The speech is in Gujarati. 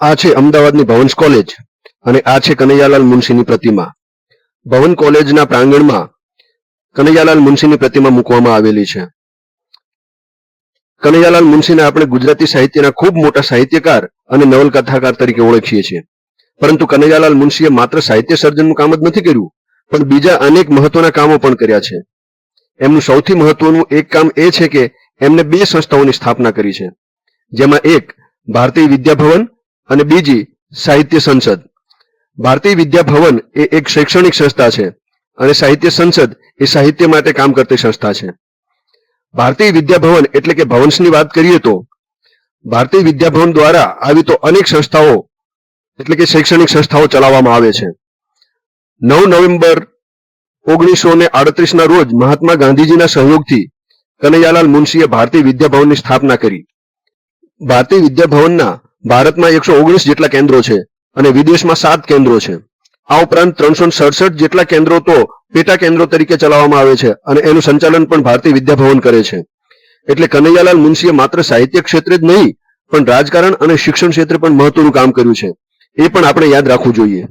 આ છે અમદાવાદની ભવન્સ કોલેજ અને આ છે કનૈયાલાલ મુનશીની પ્રતિમા. ભવન કોલેજના પ્રાંગણમાં કનૈયાલાલ મુનશીની પ્રતિમા મૂકવામાં આવેલી છે. કનૈયાલાલ મુનશીને આપણે ગુજરાતી સાહિત્યના ખૂબ મોટા સાહિત્યકાર અને નવલકથાકાર તરીકે ઓળખીએ છીએ. પરંતુ કનૈયાલાલ મુનશીએ માત્ર સાહિત્ય સર્જનનું કામ જ નથી કર્યું, પણ બીજા અનેક મહત્વના કામો પણ કર્યા છે. એમનું સૌથી મહત્વનું એક કામ એ છે કે એમને 2 સંસ્થાઓની સ્થાપના કરી છે, જેમાં એક ભારતીય વિદ્યાભવન અને બીજી સાહિત્ય સંસદ. ભારતીય વિદ્યાભવન એ એક શૈક્ષણિક સંસ્થા છે અને સાહિત્ય સંસદ એ સાહિત્ય માટે કામ કરતી સંસ્થા છે. ભારતીય વિદ્યાભવન એટલે કે ભવન્સની વાત કરીએ તો ભારતીય વિદ્યાભવન દ્વારા આવી તો અનેક સંસ્થાઓ એટલે કે શૈક્ષણિક સંસ્થાઓ ચલાવવામાં આવે છે. 9 નવેમ્બર 1938ના રોજ મહાત્મા ગાંધીજીના સહયોગથી કનૈયાલાલ મુનશીએ ભારતીય વિદ્યાભવનની સ્થાપના કરી. ભારતીય વિદ્યાભવનના ભારતમાં 119 જેટલા કેન્દ્રો છે અને વિદેશમાં 7 કેન્દ્રો છે. આ ઉપરાંત 367 જેટલા કેન્દ્રો તો પેટા કેન્દ્રો તરીકે ચલાવવામાં આવે છે અને એનું સંચાલન પણ ભારતીય વિદ્યાભવન કરે છે. એટલે કનૈયાલાલ મુનશીએ માત્ર સાહિત્ય ક્ષેત્રે જ નહીં પણ રાજકારણ અને શિક્ષણ ક્ષેત્રે પણ મહત્વનું કામ કર્યું છે. એ પણ આપણે યાદ રાખવું જોઈએ.